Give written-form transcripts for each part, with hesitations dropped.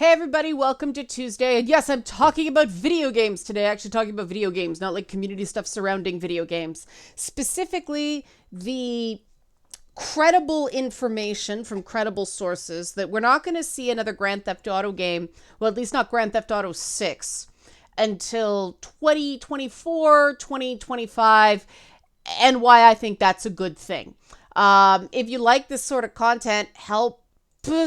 Hey everybody, welcome to Tuesday. And yes, I'm talking about video games today. Actually talking about video games, not like community stuff surrounding video games. Specifically, the credible information from credible sources that we're not going to see another Grand Theft Auto game, well, at least not Grand Theft Auto 6, until 2024, 2025, and why I think that's a good thing. If you like this sort of content, help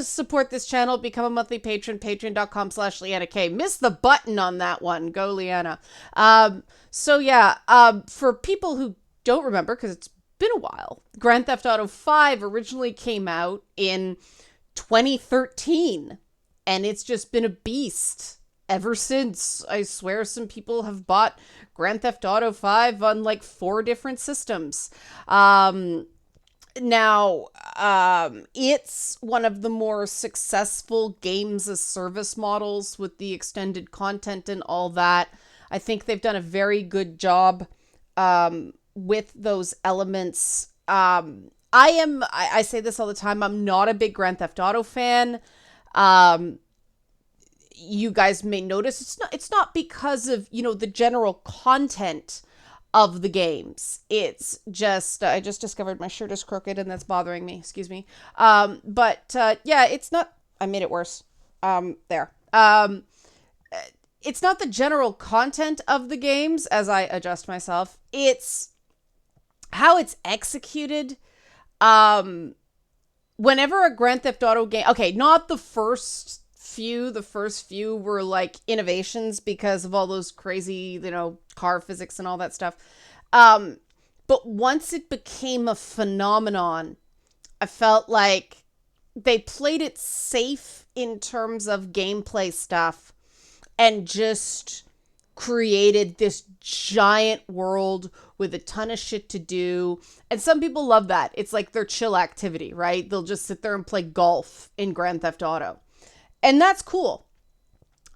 support this channel, become a monthly patron, patreon.com/Leanna K. Miss the button on that one. Go, Leanna. For people who don't remember, because it's been a while, Grand Theft Auto 5 originally came out in 2013, and it's just been a beast ever since. I swear some people have bought Grand Theft Auto 5 on like 4 different systems. It's one of the more successful games as service models with the extended content and all that. I think they've done a very good job with those elements. I say this all the time, I'm not a big Grand Theft Auto fan. You guys may notice it's not because of, the general content of the games. It's just, I just discovered my shirt is crooked and that's bothering me. Excuse me. It's not, I made it worse. There. It's not the general content of the games as I adjust myself. It's how it's executed. Whenever a Grand Theft Auto game, okay, not the first few were like innovations because of all those crazy, car physics and all that stuff. But once it became a phenomenon, I felt like they played it safe in terms of gameplay stuff and just created this giant world with a ton of shit to do. And some people love that. It's like their chill activity, right? They'll just sit there and play golf in Grand Theft Auto. And that's cool.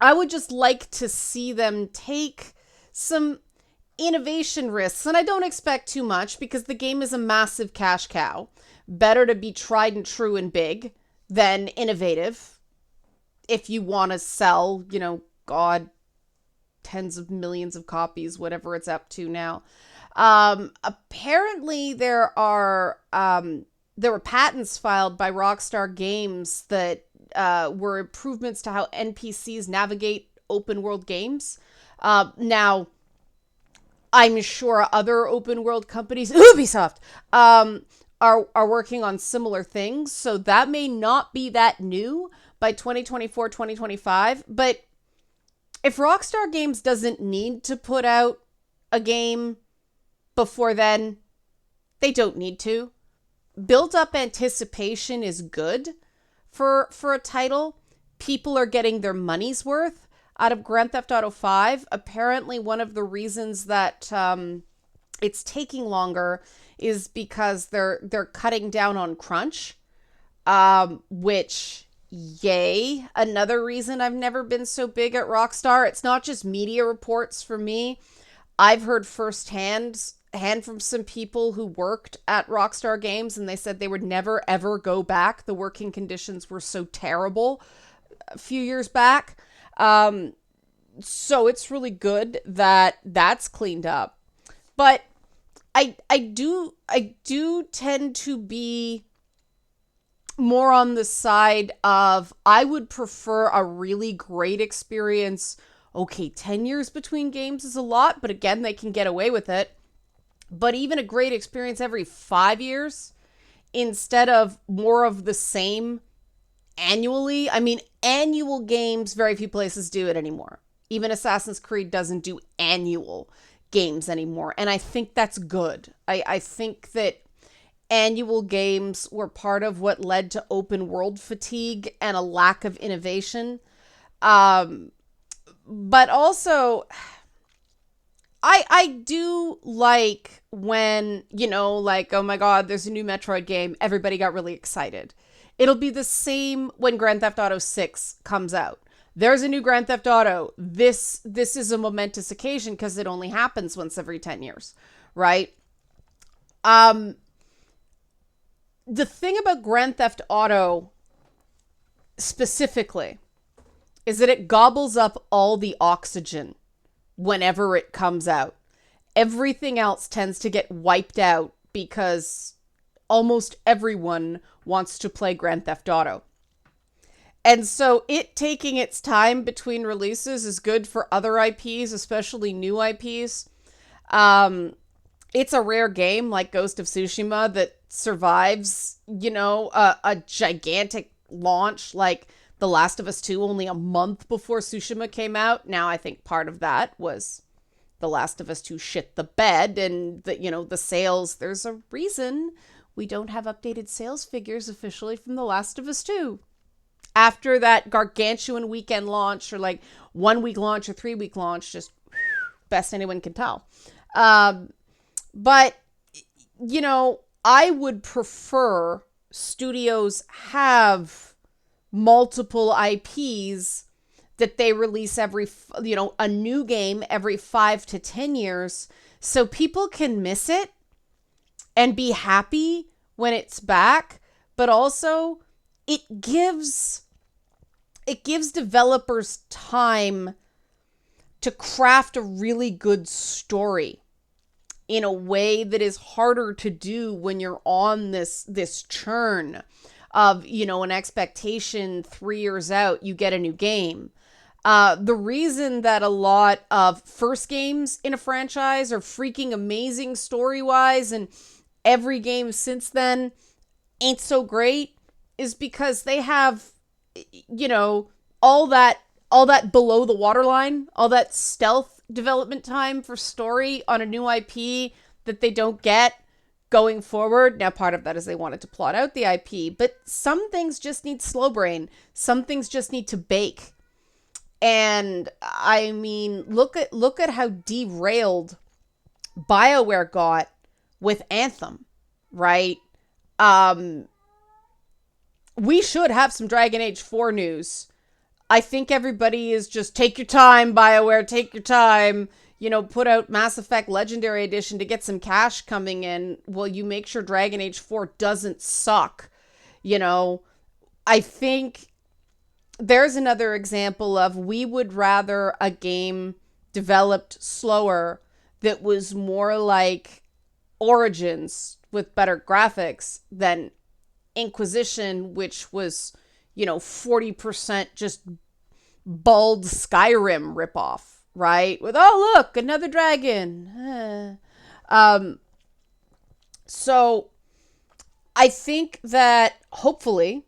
I would just like to see them take some innovation risks. And I don't expect too much because the game is a massive cash cow. Better to be tried and true and big than innovative. If you want to sell, tens of millions of copies, whatever it's up to now. Apparently there were patents filed by Rockstar Games that were improvements to how NPCs navigate open world games. Now, I'm sure other open world companies, Ubisoft, are working on similar things. So that may not be that new by 2024, 2025. But if Rockstar Games doesn't need to put out a game before then, they don't need to. Built up anticipation is good for a title. People are getting their money's worth out of Grand Theft Auto 5. Apparently, one of the reasons that it's taking longer is because they're cutting down on crunch, which, yay. Another reason I've never been so big at Rockstar. It's not just media reports for me. I've heard firsthand from some people who worked at Rockstar Games, and they said they would never ever go back. The working conditions were so terrible a few years back. So it's really good that that's cleaned up. But I do tend to be more on the side of I would prefer a really great experience. Okay, 10 years between games is a lot, but again, they can get away with it. But even a great experience every 5 years instead of more of the same annually. I mean, annual games, very few places do it anymore. Even Assassin's Creed doesn't do annual games anymore. And I think that's good. I think that annual games were part of what led to open world fatigue and a lack of innovation. But also, I do like when, oh my God, there's a new Metroid game. Everybody got really excited. It'll be the same when Grand Theft Auto 6 comes out. There's a new Grand Theft Auto. This is a momentous occasion because it only happens once every 10 years, right? The thing about Grand Theft Auto specifically is that it gobbles up all the oxygen whenever it comes out. Everything else tends to get wiped out because almost everyone wants to play Grand Theft Auto. And so it taking its time between releases is good for other IPs, especially new IPs. It's a rare game like Ghost of Tsushima that survives, a gigantic launch like The Last of Us 2 only a month before Tsushima came out. Now, I think part of that was The Last of Us 2 shit the bed and the sales. There's a reason we don't have updated sales figures officially from The Last of Us 2. After that gargantuan weekend launch or like 1 week launch or 3 week launch, just best anyone can tell. But, I would prefer studios have multiple IPs that they release a new game every 5 to 10 years so people can miss it and be happy when it's back, but also it gives developers time to craft a really good story in a way that is harder to do when you're on this churn of, an expectation 3 years out, you get a new game. The reason that a lot of first games in a franchise are freaking amazing story-wise and every game since then ain't so great is because they have, all that below the waterline, all that stealth development time for story on a new IP that they don't get going forward. Now, part of that is they wanted to plot out the IP, but some things just need slow brain. Some things just need to bake. And I mean, look at how derailed BioWare got with Anthem, right? We should have some Dragon Age 4 news. I think everybody is just take your time, BioWare, take your time. Put out Mass Effect Legendary Edition to get some cash coming in while you make sure Dragon Age 4 doesn't suck. I think there's another example of we would rather a game developed slower that was more like Origins with better graphics than Inquisition, which was 40% just bald Skyrim ripoff, right? With, oh, look, another dragon. So I think that hopefully,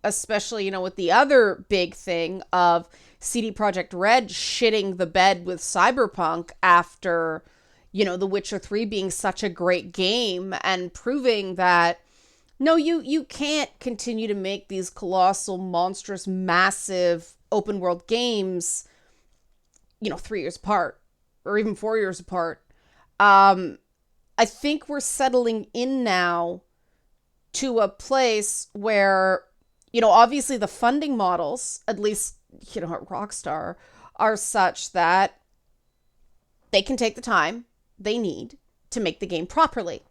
especially, with the other big thing of CD Projekt Red shitting the bed with Cyberpunk after, The Witcher 3 being such a great game and proving that no, you can't continue to make these colossal, monstrous, massive open world games, 3 years apart or even 4 years apart. I think we're settling in now to a place where, obviously the funding models, at least, at Rockstar, are such that they can take the time they need to make the game properly.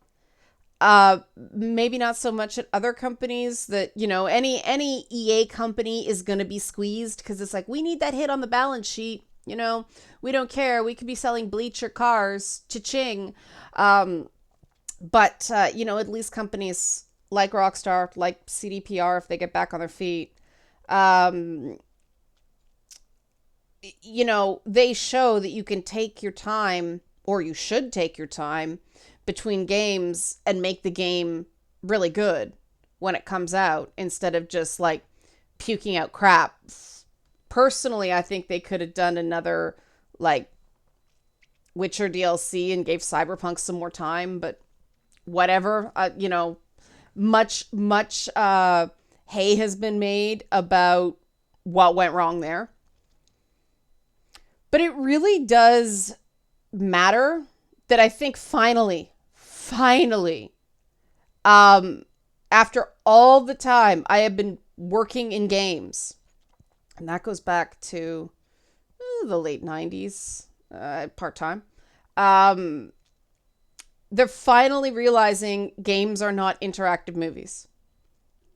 Maybe not so much at other companies that, any EA company is going to be squeezed because it's like, we need that hit on the balance sheet. We don't care. We could be selling Bleacher cars, cha-ching. But at least companies like Rockstar, like CDPR, if they get back on their feet, they show that you can take your time, or you should take your time between games and make the game really good when it comes out instead of just like puking out crap. Personally, I think they could have done another like Witcher DLC and gave Cyberpunk some more time, but whatever. Much hay has been made about what went wrong there. But it really does matter that I think finally, after all the time I have been working in games, and that goes back to the late 90s, part-time, they're finally realizing games are not interactive movies.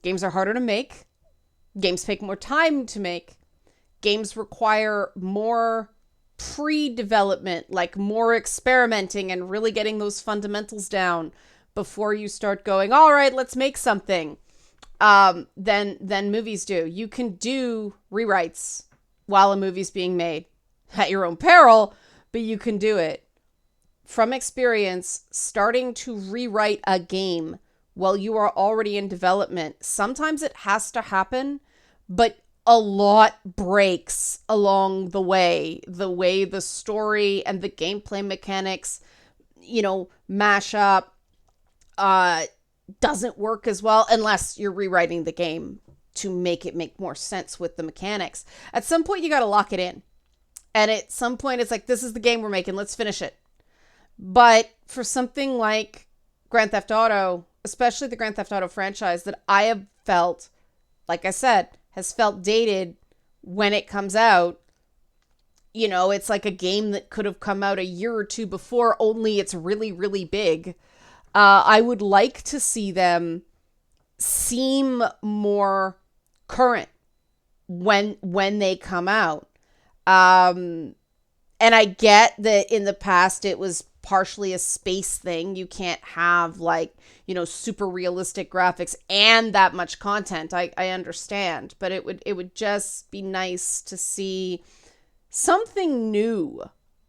Games are harder to make. Games take more time to make. games require more pre-development, like more experimenting and really getting those fundamentals down before you start going, all right, let's make something. Than movies do. You can do rewrites while a movie's being made at your own peril, but you can do it. From experience, starting to rewrite a game while you are already in development, sometimes it has to happen, but a lot breaks along the way the story and the gameplay mechanics, mash up, doesn't work as well unless you're rewriting the game to make it make more sense with the mechanics. At some point, you got to lock it in. And at some point, it's like, this is the game we're making. Let's finish it. But for something like Grand Theft Auto, especially the Grand Theft Auto franchise, that I have felt, like I said, has felt dated when it comes out, it's like a game that could have come out a year or two before, only it's really, really big. I would like to see them seem more current when they come out. And I get that in the past it was partially a space thing. You can't have super realistic graphics and that much content. I understand, but it would just be nice to see something new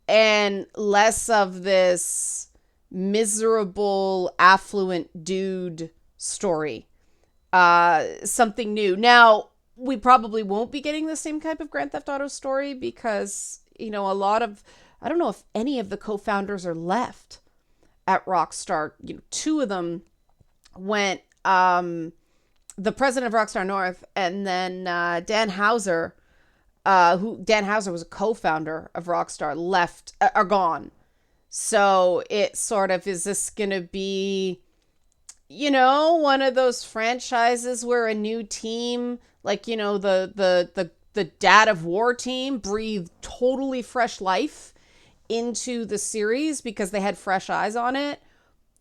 and less of this miserable, affluent dude story. Something new. Now, we probably won't be getting the same type of Grand Theft Auto story because, a lot of, I don't know if any of the co-founders are left at Rockstar. Two of them went, the president of Rockstar North, and then Dan Houser, Dan Houser was a co-founder of Rockstar, left, are gone. So it sort of, is this going to be, one of those franchises where a new team, like, the Dad of War team breathed totally fresh life into the series because they had fresh eyes on it?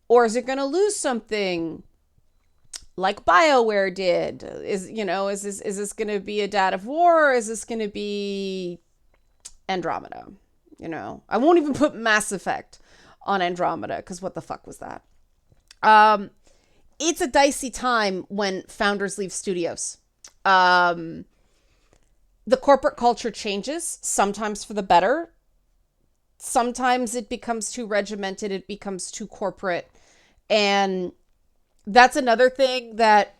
Or is it going to lose something like BioWare did? Is this going to be a Dad of War, or is this going to be Andromeda? I won't even put Mass Effect on Andromeda because what the fuck was that? It's a dicey time when founders leave studios. The corporate culture changes, sometimes for the better. Sometimes it becomes too regimented, it becomes too corporate. And that's another thing that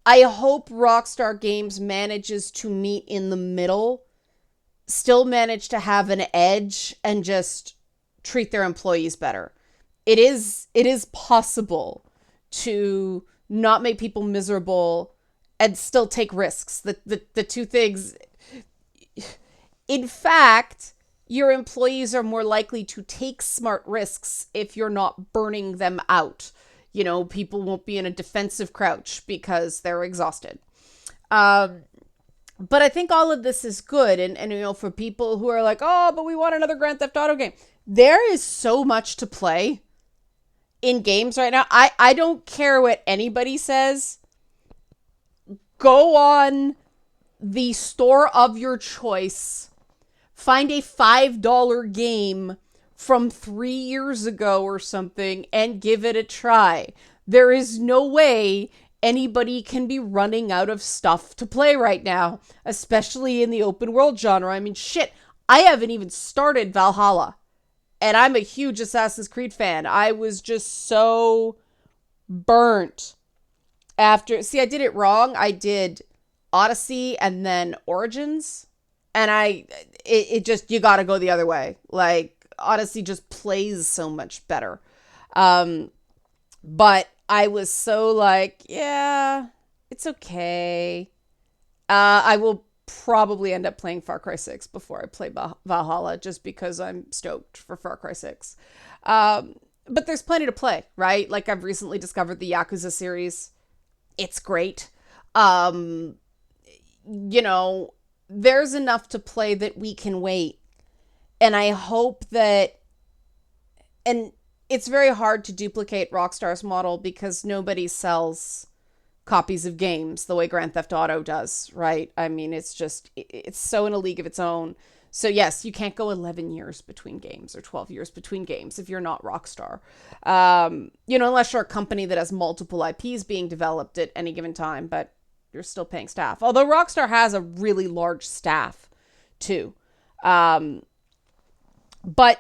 I hope Rockstar Games manages to meet in the middle, still manage to have an edge and just treat their employees better. It is possible to not make people miserable and still take risks. The two things. In fact, your employees are more likely to take smart risks if you're not burning them out. People won't be in a defensive crouch because they're exhausted. But I think all of this is good. And for people who are like, oh, but we want another Grand Theft Auto game. There is so much to play in games right now. I don't care what anybody says. Go on the store of your choice. Find a $5 game from 3 years ago or something and give it a try. There is no way anybody can be running out of stuff to play right now, especially in the open world genre. I mean, shit, I haven't even started Valhalla, and I'm a huge Assassin's Creed fan. I was just so burnt after. See, I did it wrong. I did Odyssey and then Origins, and it just, you gotta go the other way. Like, Odyssey just plays so much better. But I was so like, yeah, it's okay. I will probably end up playing Far Cry 6 before I play Valhalla, just because I'm stoked for Far Cry 6. But there's plenty to play, right? Like, I've recently discovered the Yakuza series. It's great. There's enough to play that we can wait. And I hope that, and it's very hard to duplicate Rockstar's model because nobody sells copies of games the way Grand Theft Auto does, right? I mean, it's so in a league of its own. So yes, you can't go 11 years between games or 12 years between games if you're not Rockstar. Unless you're a company that has multiple IPs being developed at any given time, but you're still paying staff. Although Rockstar has a really large staff too. But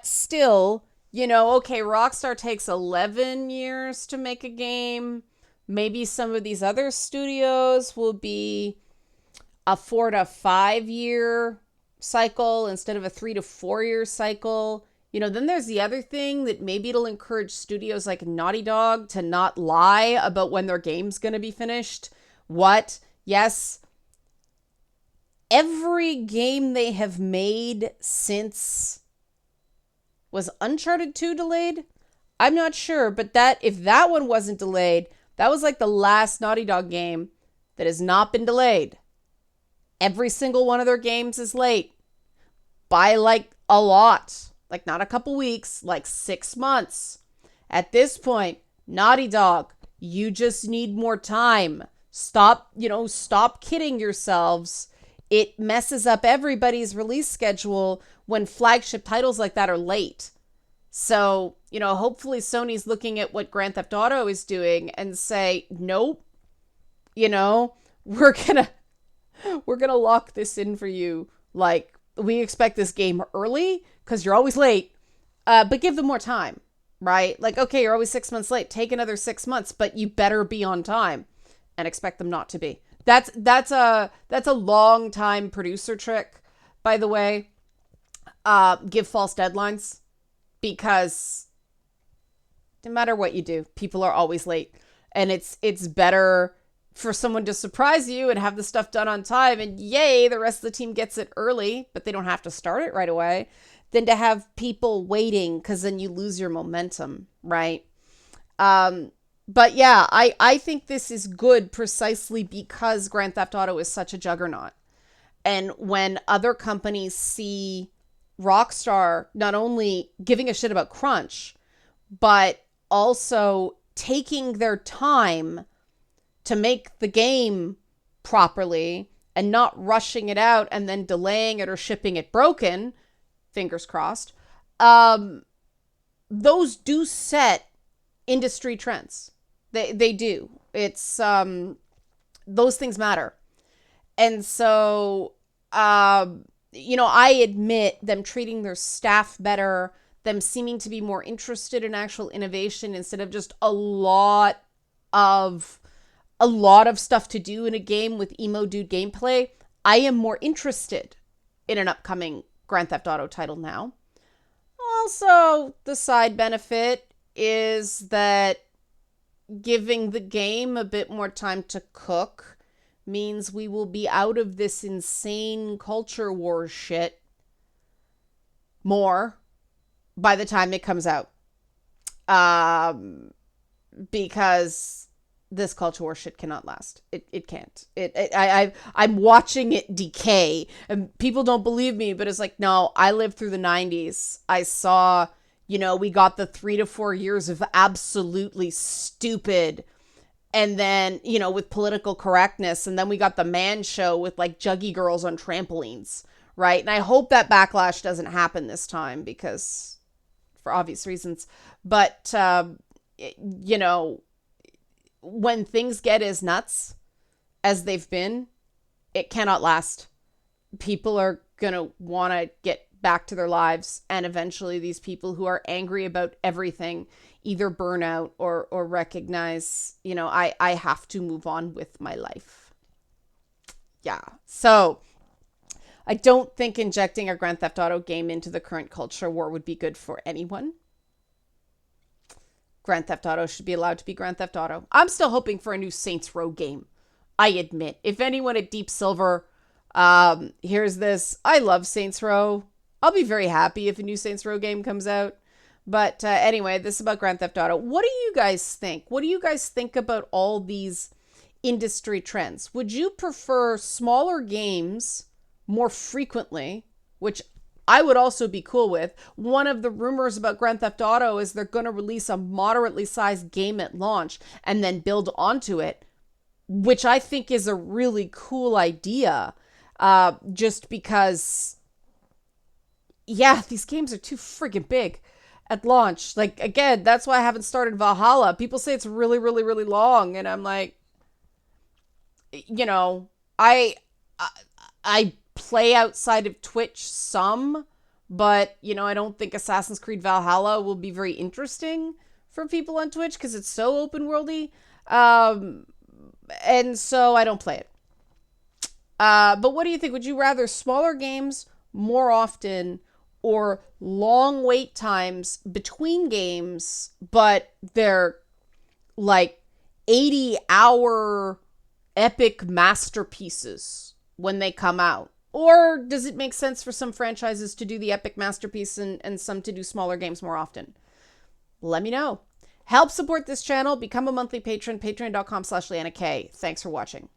still, okay, Rockstar takes 11 years to make a game. Maybe some of these other studios will be a 4 to 5 year cycle instead of a 3 to 4 year cycle. Then there's the other thing that maybe it'll encourage studios like Naughty Dog to not lie about when their game's going to be finished. What? Yes. Every game they have made since... Was Uncharted 2 delayed? I'm not sure, but if that one wasn't delayed, that was like the last Naughty Dog game that has not been delayed. Every single one of their games is late by like a lot. Like not a couple weeks, like 6 months. At this point, Naughty Dog, you just need more time. Stop kidding yourselves. It messes up everybody's release schedule when flagship titles like that are late. So, hopefully Sony's looking at what Grand Theft Auto is doing and say, nope, we're gonna lock this in for you. Like, we expect this game early because you're always late, but give them more time, right? Like, okay, you're always 6 months late. Take another 6 months, but you better be on time, and expect them not to be. That's a long time producer trick, by the way. Give false deadlines, because no matter what you do, people are always late, and it's better for someone to surprise you and have the stuff done on time, and yay, the rest of the team gets it early, but they don't have to start it right away, than to have people waiting, because then you lose your momentum, right? But yeah, I think this is good precisely because Grand Theft Auto is such a juggernaut. And when other companies see Rockstar not only giving a shit about crunch, but also taking their time to make the game properly and not rushing it out and then delaying it or shipping it broken, fingers crossed, those do set industry trends. They do. It's those things matter. And so I admit them treating their staff better, them seeming to be more interested in actual innovation instead of just a lot of stuff to do in a game with emo dude gameplay. I am more interested in an upcoming Grand Theft Auto title now. Also, the side benefit is that giving the game a bit more time to cook means we will be out of this insane culture war shit more by the time it comes out. Because this culture war shit cannot last. It can't. I'm watching it decay, and people don't believe me, but it's like, no, I lived through the 90s. I saw, we got the 3 to 4 years of absolutely stupid, and then, with political correctness, and then we got the man show with like juggy girls on trampolines, right? And I hope that backlash doesn't happen this time, because for obvious reasons. But when things get as nuts as they've been, it cannot last. People are going to want to get back to their lives, and eventually these people who are angry about everything either burn out or recognize, I have to move on with my life. Yeah. So I don't think injecting a Grand Theft Auto game into the current culture war would be good for anyone. Grand Theft Auto should be allowed to be Grand Theft Auto. I'm still hoping for a new Saints Row game, I admit. If anyone at Deep Silver hears this, I love Saints Row. I'll be very happy if a new Saints Row game comes out. But anyway, this is about Grand Theft Auto. What do you guys think? What do you guys think about all these industry trends? Would you prefer smaller games more frequently, which I would also be cool with? One of the rumors about Grand Theft Auto is they're going to release a moderately sized game at launch and then build onto it. which I think is a really cool idea. Just because, yeah, these games are too freaking big at launch. Like, again, that's why I haven't started Valhalla. People say it's really, really, really long, and I'm like, you know, I I, I play outside of Twitch some, but I don't think Assassin's Creed Valhalla will be very interesting for people on Twitch because it's so open worldy. Um, and so I don't play it. But what do you think? Would you rather smaller games more often or long wait times between games, but they're like 80-hour epic masterpieces when they come out? Or does it make sense for some franchises to do the epic masterpiece and some to do smaller games more often? Let me know. Help support this channel. Become a monthly patron, patreon.com/LeannaK. Thanks for watching.